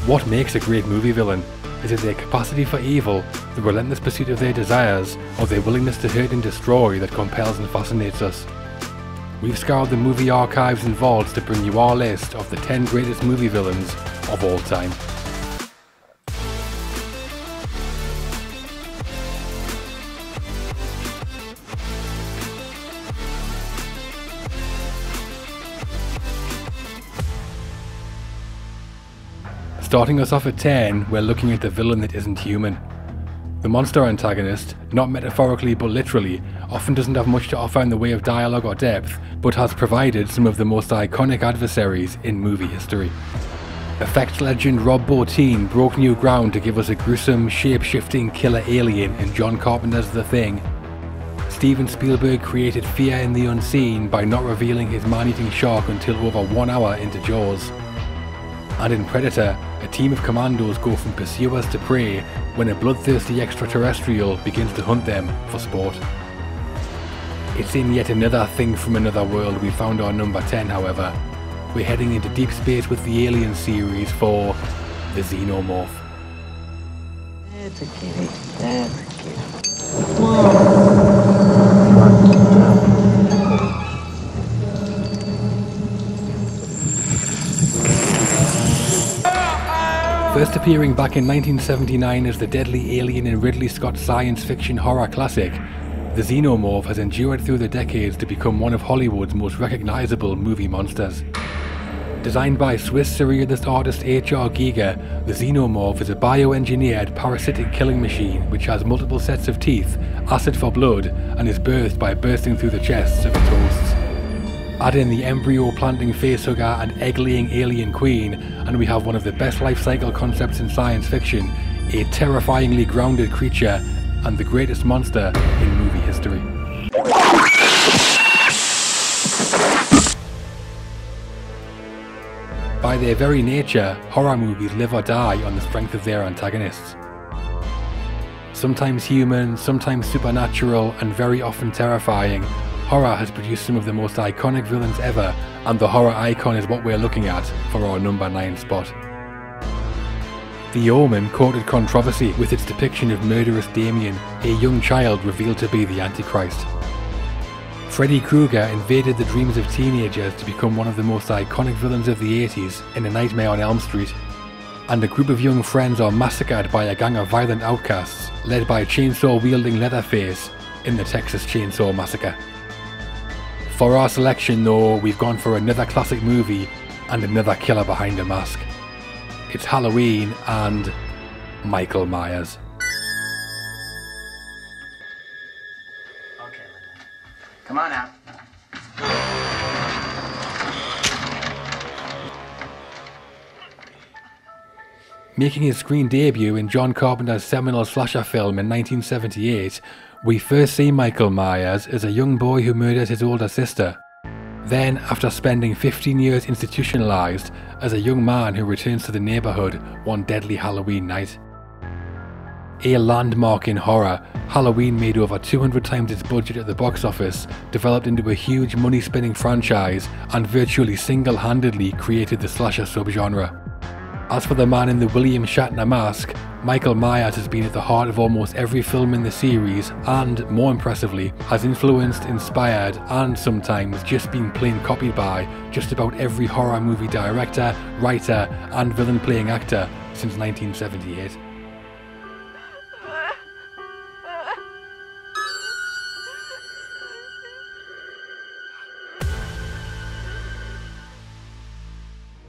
What makes a great movie villain? Is it their capacity for evil, the relentless pursuit of their desires, or their willingness to hurt and destroy that compels and fascinates us? We've scoured the movie archives and vaults to bring you our list of the 10 greatest movie villains of all time. Starting us off at 10, we're looking at the villain that isn't human. The monster antagonist, not metaphorically but literally, often doesn't have much to offer in the way of dialogue or depth, but has provided some of the most iconic adversaries in movie history. Effects legend Rob Bottin broke new ground to give us a gruesome, shape-shifting killer alien in John Carpenter's The Thing. Steven Spielberg created fear in the unseen by not revealing his man-eating shark until over 1 hour into Jaws. And in Predator, a team of commandos go from pursuers to prey when a bloodthirsty extraterrestrial begins to hunt them for sport. It's in yet another thing from another world we found our number 10, however. We're heading into deep space with the Alien series for the Xenomorph. That's a kitty. That's a kitty. Whoa. First appearing back in 1979 as the deadly alien in Ridley Scott's science fiction horror classic, the Xenomorph has endured through the decades to become one of Hollywood's most recognisable movie monsters. Designed by Swiss surrealist artist H.R. Giger, the Xenomorph is a bioengineered parasitic killing machine which has multiple sets of teeth, acid for blood, and is birthed by bursting through the chests of its hosts. Add in the embryo-planting facehugger and egg-laying alien queen, and we have one of the best life cycle concepts in science fiction, a terrifyingly grounded creature, and the greatest monster in movie history. By their very nature, horror movies live or die on the strength of their antagonists. Sometimes human, sometimes supernatural, and very often terrifying, horror has produced some of the most iconic villains ever, and the horror icon is what we're looking at for our number 9 spot. The Omen courted controversy with its depiction of murderous Damien, a young child revealed to be the Antichrist. Freddy Krueger invaded the dreams of teenagers to become one of the most iconic villains of the 80s in A Nightmare on Elm Street. And a group of young friends are massacred by a gang of violent outcasts, led by chainsaw-wielding Leatherface in the Texas Chainsaw Massacre. For our selection though, we've gone for another classic movie and another killer behind a mask. It's Halloween and Michael Myers. Okay, Linda. Come on out. Making his screen debut in John Carpenter's seminal slasher film in 1978, we first see Michael Myers as a young boy who murders his older sister. Then, after spending 15 years institutionalized, as a young man who returns to the neighborhood one deadly Halloween night. A landmark in horror, Halloween made over 200 times its budget at the box office, developed into a huge money-spinning franchise, and virtually single-handedly created the slasher subgenre. As for the man in the William Shatner mask, Michael Myers has been at the heart of almost every film in the series and, more impressively, has influenced, inspired, and sometimes just been plain copied by just about every horror movie director, writer, and villain-playing actor since 1978.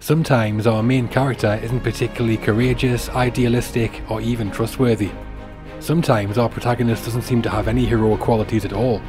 Sometimes our main character isn't particularly courageous, idealistic, or even trustworthy. Sometimes our protagonist doesn't seem to have any heroic qualities at all.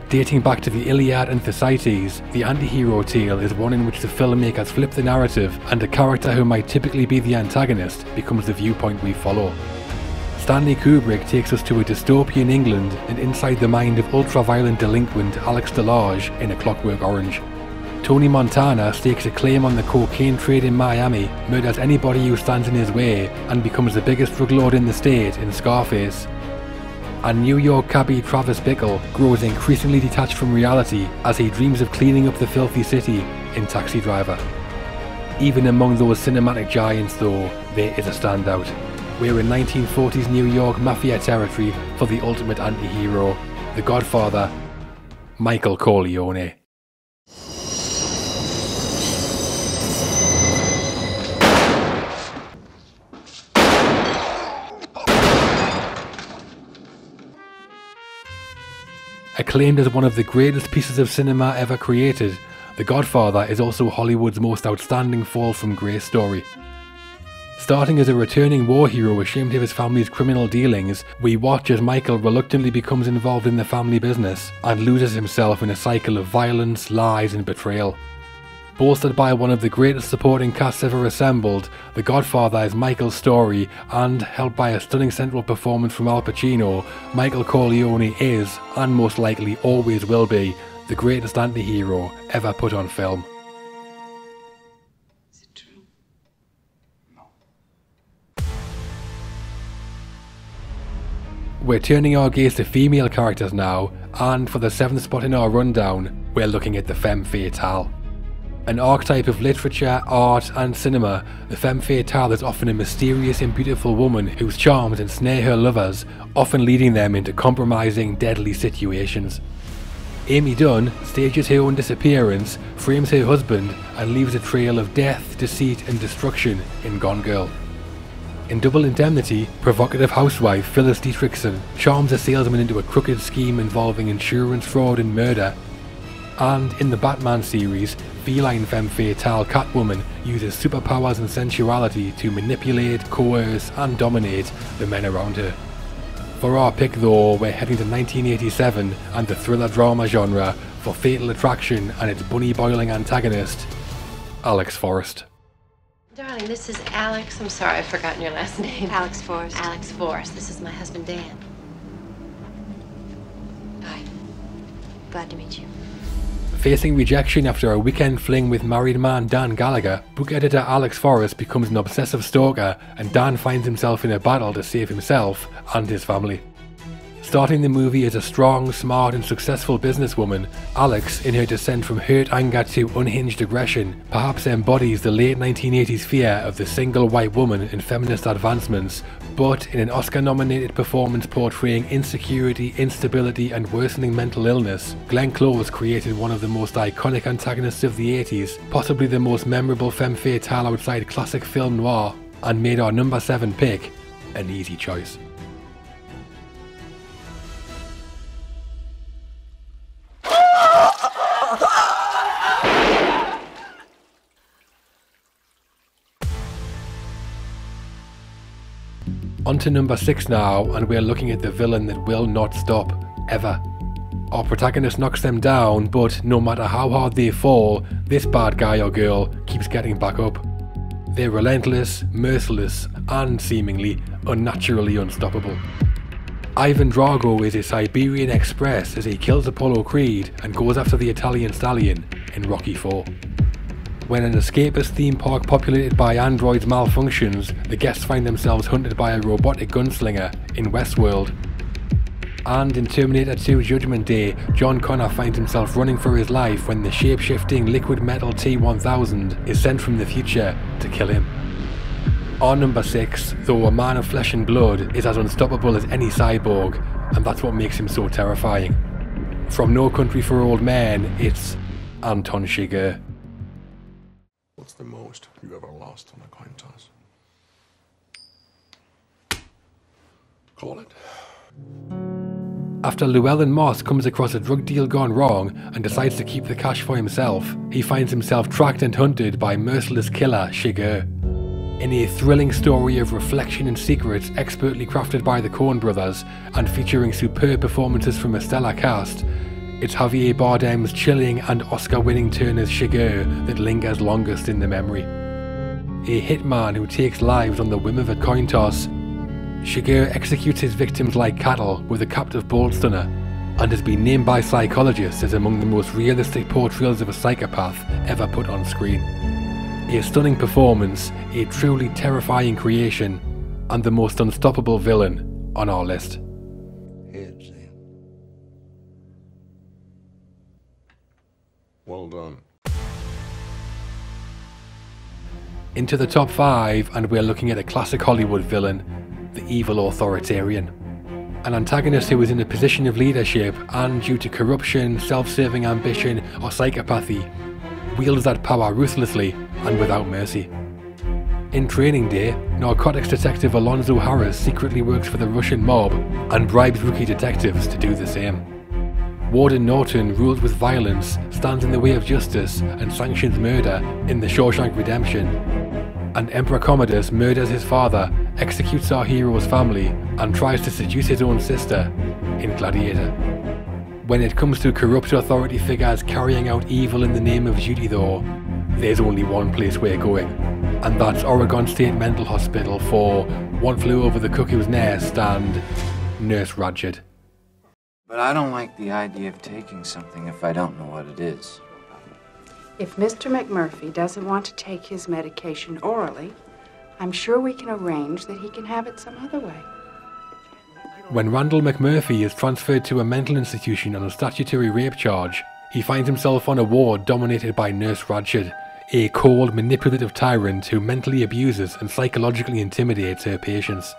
Dating back to the Iliad and Thersites, the Antihero tale is one in which the filmmakers flip the narrative and a character who might typically be the antagonist becomes the viewpoint we follow. Stanley Kubrick takes us to a dystopian England and inside the mind of ultra-violent delinquent Alex Delage in A Clockwork Orange. Tony Montana stakes a claim on the cocaine trade in Miami, murders anybody who stands in his way, and becomes the biggest drug lord in the state in Scarface. And New York cabbie Travis Bickle grows increasingly detached from reality as he dreams of cleaning up the filthy city in Taxi Driver. Even among those cinematic giants though, there is a standout. We're in 1940s New York mafia territory for the ultimate anti-hero, the Godfather, Michael Corleone. Acclaimed as one of the greatest pieces of cinema ever created, The Godfather is also Hollywood's most outstanding fall from grace story. Starting as a returning war hero ashamed of his family's criminal dealings, we watch as Michael reluctantly becomes involved in the family business and loses himself in a cycle of violence, lies and betrayal. Bolstered by one of the greatest supporting casts ever assembled, The Godfather is Michael's story, and, helped by a stunning central performance from Al Pacino, Michael Corleone is, and most likely always will be, the greatest anti-hero ever put on film. Is it true? No. We're turning our gaze to female characters now, and for the 7th spot in our rundown, we're looking at the Femme Fatale. An archetype of literature, art and cinema, the Femme Fatale is often a mysterious and beautiful woman whose charms ensnare her lovers, often leading them into compromising, deadly situations. Amy Dunn stages her own disappearance, frames her husband and leaves a trail of death, deceit and destruction in Gone Girl. In Double Indemnity, provocative housewife Phyllis Dietrichson charms a salesman into a crooked scheme involving insurance fraud and murder. And in the Batman series, feline femme fatale Catwoman uses superpowers and sensuality to manipulate, coerce and dominate the men around her. For our pick though, we're heading to 1987 and the thriller drama genre for Fatal Attraction and its bunny-boiling antagonist, Alex Forrest. Darling, this is Alex. I'm sorry, I've forgotten your last name. Alex Forrest. Alex Forrest. This is my husband, Dan. Bye. Glad to meet you. Facing rejection after a weekend fling with married man Dan Gallagher, book editor Alex Forrest becomes an obsessive stalker and Dan finds himself in a battle to save himself and his family. Starting the movie as a strong, smart and successful businesswoman, Alex, in her descent from hurt anger to unhinged aggression, perhaps embodies the late 1980s fear of the single white woman in feminist advancements, but in an Oscar-nominated performance portraying insecurity, instability and worsening mental illness, Glenn Close created one of the most iconic antagonists of the 80s, possibly the most memorable femme fatale outside classic film noir, and made our number 7 pick an easy choice. On to number 6 now, and we're looking at the villain that will not stop, ever. Our protagonist knocks them down, but no matter how hard they fall, this bad guy or girl keeps getting back up. They're relentless, merciless, and seemingly unnaturally unstoppable. Ivan Drago is a Siberian Express as he kills Apollo Creed and goes after the Italian stallion in Rocky IV. When an escapist theme park populated by androids malfunctions, the guests find themselves hunted by a robotic gunslinger in Westworld. And in Terminator 2 Judgment Day, John Connor finds himself running for his life when the shape-shifting liquid metal T-1000 is sent from the future to kill him. Our number 6, though a man of flesh and blood, is as unstoppable as any cyborg, and that's what makes him so terrifying. From No Country for Old Men, it's Anton Chigurh. What's the most you ever lost on a coin toss? Call it. After Llewellyn Moss comes across a drug deal gone wrong and decides to keep the cash for himself, he finds himself tracked and hunted by merciless killer Chigurh. In a thrilling story of reflection and secrets expertly crafted by the Coen brothers and featuring superb performances from a stellar cast, it's Javier Bardem's chilling and Oscar-winning turn as Chigurh that lingers longest in the memory. A hitman who takes lives on the whim of a coin toss, Chigurh executes his victims like cattle with a captive bolt stunner, and has been named by psychologists as among the most realistic portrayals of a psychopath ever put on screen. A stunning performance, a truly terrifying creation, and the most unstoppable villain on our list. Well done. Into the top 5, and we're looking at a classic Hollywood villain, the evil Authoritarian. An antagonist who is in a position of leadership and, due to corruption, self-serving ambition or psychopathy, wields that power ruthlessly and without mercy. In Training Day, narcotics detective Alonzo Harris secretly works for the Russian mob and bribes rookie detectives to do the same. Warden Norton, ruled with violence, stands in the way of justice and sanctions murder in The Shawshank Redemption. And Emperor Commodus murders his father, executes our hero's family, and tries to seduce his own sister in Gladiator. When it comes to corrupt authority figures carrying out evil in the name of duty though, there's only one place we're going, and that's Oregon State Mental Hospital for One Flew Over the Cuckoo's Nest and Nurse Ratched. But I don't like the idea of taking something if I don't know what it is. If Mr. McMurphy doesn't want to take his medication orally, I'm sure we can arrange that he can have it some other way. When Randall McMurphy is transferred to a mental institution on a statutory rape charge, he finds himself on a ward dominated by Nurse Ratched, a cold, manipulative tyrant who mentally abuses and psychologically intimidates her patients.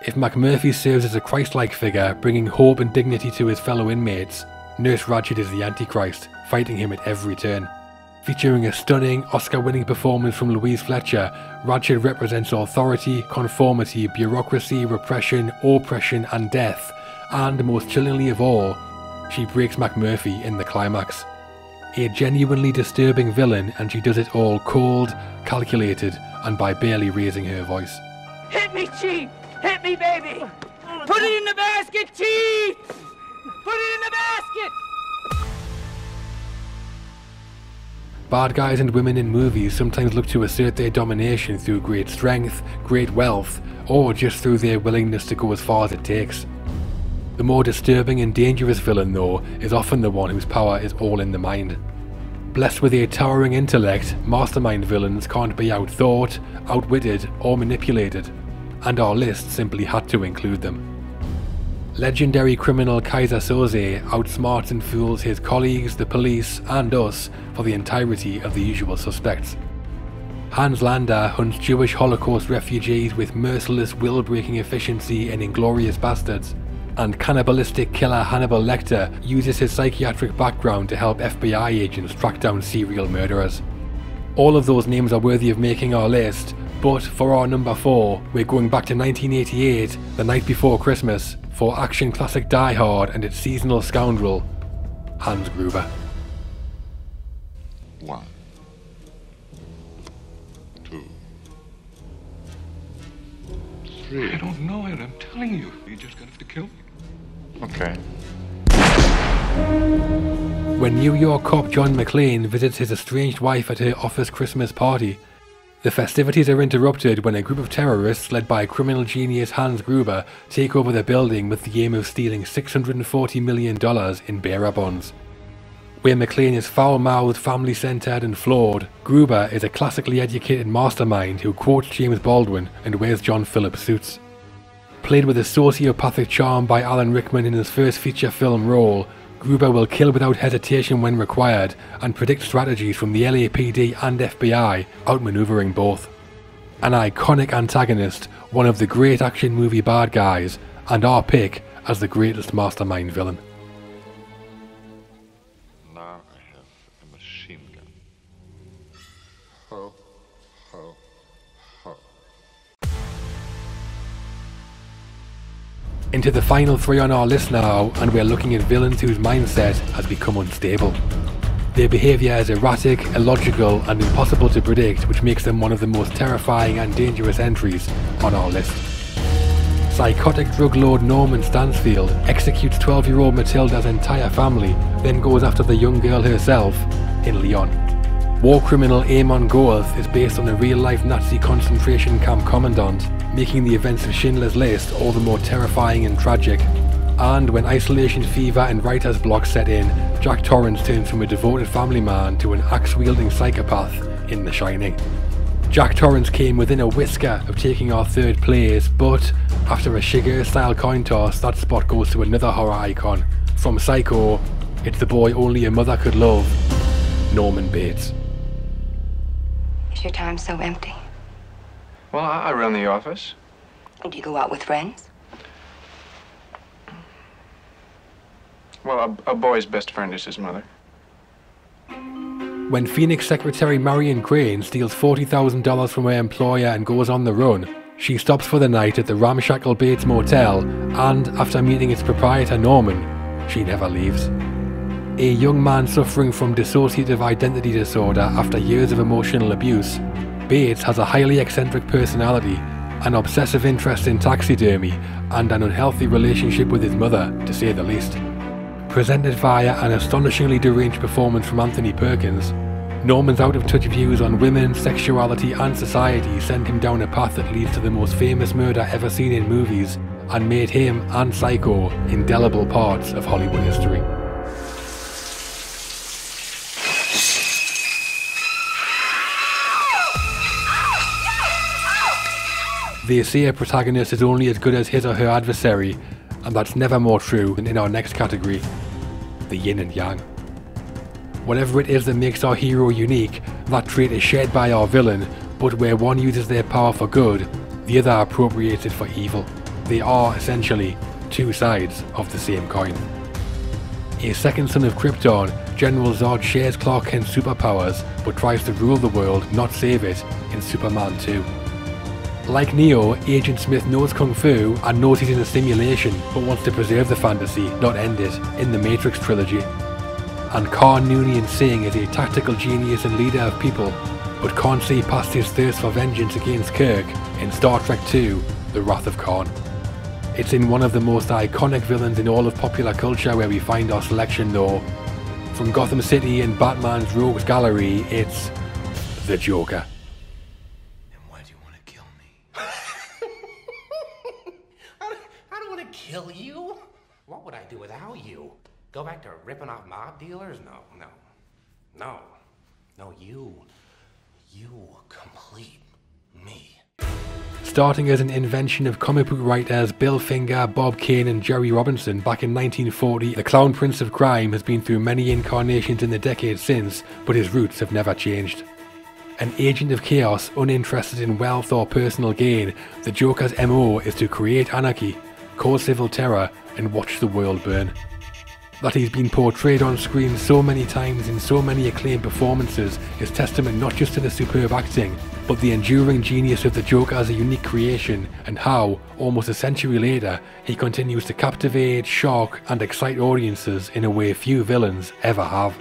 If McMurphy serves as a Christ-like figure, bringing hope and dignity to his fellow inmates, Nurse Ratched is the Antichrist, fighting him at every turn. Featuring a stunning, Oscar-winning performance from Louise Fletcher, Ratched represents authority, conformity, bureaucracy, repression, oppression and death, and most chillingly of all, she breaks McMurphy in the climax. A genuinely disturbing villain, and she does it all cold, calculated, and by barely raising her voice. Hit me, Chief! Hit me, baby! Put it in the basket, Chief! Put it in the basket! Bad guys and women in movies sometimes look to assert their domination through great strength, great wealth, or just through their willingness to go as far as it takes. The more disturbing and dangerous villain, though, is often the one whose power is all in the mind. Blessed with a towering intellect, mastermind villains can't be outthought, outwitted, or manipulated, and our list simply had to include them. Legendary criminal Kaiser Soze outsmarts and fools his colleagues, the police, and us for the entirety of The Usual Suspects. Hans Landa hunts Jewish Holocaust refugees with merciless will-breaking efficiency in Inglourious Bastards, and cannibalistic killer Hannibal Lecter uses his psychiatric background to help FBI agents track down serial murderers. All of those names are worthy of making our list, but for our number 4, we're going back to 1988, the night before Christmas, for action classic Die Hard and its seasonal scoundrel, Hans Gruber. 1, 2, 3. I don't know it, I'm telling you. You're just gonna have to kill me. Okay. When New York cop John McClane visits his estranged wife at her office Christmas party, the festivities are interrupted when a group of terrorists led by criminal genius Hans Gruber take over the building with the aim of stealing $640 million in bearer bonds. Where McClane is foul-mouthed, family-centered and flawed, Gruber is a classically educated mastermind who quotes James Baldwin and wears John Phillips suits. Played with a sociopathic charm by Alan Rickman in his first feature film role, Gruber will kill without hesitation when required and predict strategies from the LAPD and FBI, outmaneuvering both. An iconic antagonist, one of the great action movie bad guys, and our pick as the greatest mastermind villain. Now I have a machine gun. Ho, ho, ho. Into the final 3 on our list now, and we're looking at villains whose mindset has become unstable. Their behaviour is erratic, illogical and impossible to predict, which makes them one of the most terrifying and dangerous entries on our list. Psychotic drug lord Norman Stansfield executes 12-year-old Matilda's entire family, then goes after the young girl herself in Leon. War criminal Amon Goeth is based on a real-life Nazi concentration camp commandant, making the events of Schindler's List all the more terrifying and tragic. And when isolation fever and writer's block set in, Jack Torrance turns from a devoted family man to an axe-wielding psychopath in The Shining. Jack Torrance came within a whisker of taking our 3rd place, but after a Chigurh-style coin toss, that spot goes to another horror icon. From Psycho, it's the boy only a mother could love, Norman Bates. Is your time so empty? Well, I run the office. Do you go out with friends? Well, a boy's best friend is his mother. When Phoenix secretary Marion Crane steals $40,000 from her employer and goes on the run, she stops for the night at the ramshackle Bates Motel, and after meeting its proprietor Norman, she never leaves. A young man suffering from dissociative identity disorder after years of emotional abuse, Bates has a highly eccentric personality, an obsessive interest in taxidermy, and an unhealthy relationship with his mother, to say the least. Presented via an astonishingly deranged performance from Anthony Perkins, Norman's out-of-touch views on women, sexuality and society send him down a path that leads to the most famous murder ever seen in movies, and made him and Psycho indelible parts of Hollywood history. They say a protagonist is only as good as his or her adversary, and that's never more true than in our next category, the yin and yang. Whatever it is that makes our hero unique, that trait is shared by our villain, but where one uses their power for good, the other appropriates it for evil. They are, essentially, two sides of the same coin. A second son of Krypton, General Zod shares Clark Kent's superpowers, but tries to rule the world, not save it, in Superman 2. Like Neo, Agent Smith knows Kung Fu and knows he's in a simulation, but wants to preserve the fantasy, not end it, in the Matrix trilogy. And Khan Noonien Singh is a tactical genius and leader of people, but can't see past his thirst for vengeance against Kirk in Star Trek II, The Wrath of Khan. It's in one of the most iconic villains in all of popular culture where we find our selection though. From Gotham City and Batman's Rogues Gallery, it's the Joker. Kill you? What would I do without you? Go back to ripping off mob dealers? No, you complete me. Starting as an invention of comic book writers Bill Finger, Bob Kane and Jerry Robinson back in 1940, the Clown Prince of Crime has been through many incarnations in the decades since, but his roots have never changed. An agent of chaos, uninterested in wealth or personal gain, the Joker's MO is to create anarchy, cause civil terror, and watch the world burn. That he's been portrayed on screen so many times in so many acclaimed performances is testament not just to the superb acting, but the enduring genius of the Joker as a unique creation, and how, almost a century later, he continues to captivate, shock, and excite audiences in a way few villains ever have.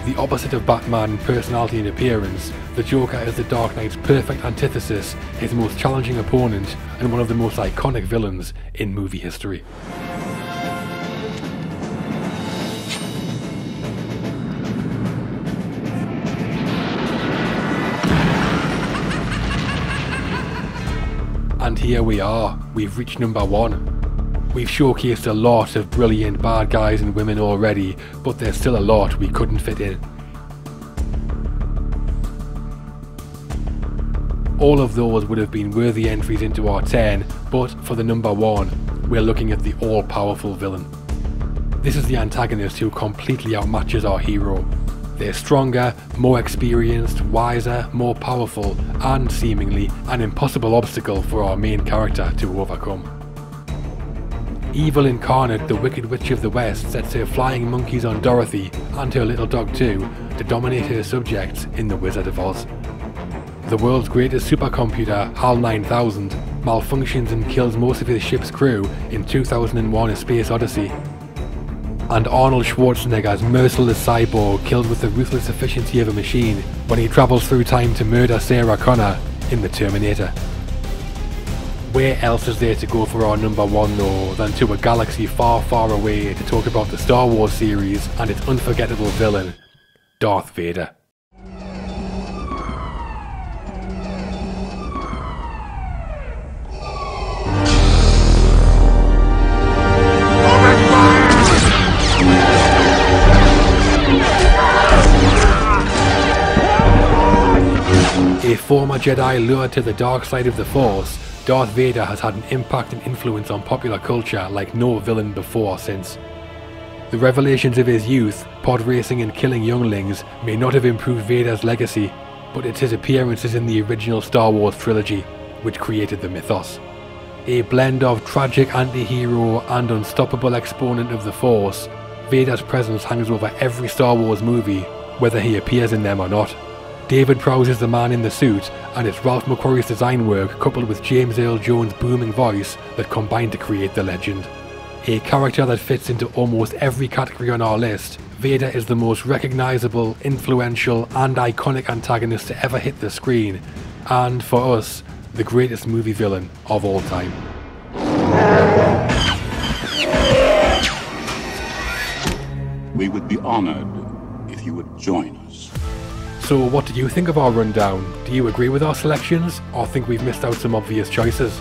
The opposite of Batman in personality and appearance, the Joker is the Dark Knight's perfect antithesis, his most challenging opponent, and one of the most iconic villains in movie history. And here we are, we've reached number 1. We've showcased a lot of brilliant bad guys and women already, but there's still a lot we couldn't fit in. All of those would have been worthy entries into our 10, but for the number 1, we're looking at the all-powerful villain. This is the antagonist who completely outmatches our hero. They're stronger, more experienced, wiser, more powerful, and seemingly an impossible obstacle for our main character to overcome. Evil incarnate, the Wicked Witch of the West sets her flying monkeys on Dorothy, and her little dog too, to dominate her subjects in The Wizard of Oz. The world's greatest supercomputer, HAL 9000, malfunctions and kills most of his ship's crew in 2001: A Space Odyssey. And Arnold Schwarzenegger's merciless cyborg kills with the ruthless efficiency of a machine when he travels through time to murder Sarah Connor in The Terminator. Where else is there to go for our number 1 though than to a galaxy far, far away to talk about the Star Wars series and its unforgettable villain, Darth Vader. A former Jedi lured to the dark side of the Force, Darth Vader has had an impact and influence on popular culture like no villain before or since. The revelations of his youth, pod racing and killing younglings, may not have improved Vader's legacy, but it's his appearances in the original Star Wars trilogy which created the mythos. A blend of tragic anti-hero and unstoppable exponent of the Force, Vader's presence hangs over every Star Wars movie, whether he appears in them or not. David Prowse is the man in the suit, and it's Ralph McQuarrie's design work coupled with James Earl Jones' booming voice that combined to create the legend. A character that fits into almost every category on our list, Vader is the most recognisable, influential and iconic antagonist to ever hit the screen, and for us, the greatest movie villain of all time. We would be honoured if you would join us. So what do you think of our rundown? Do you agree with our selections, or think we've missed out some obvious choices?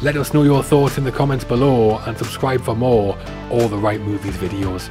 Let us know your thoughts in the comments below, and subscribe for more All the Right Movies videos.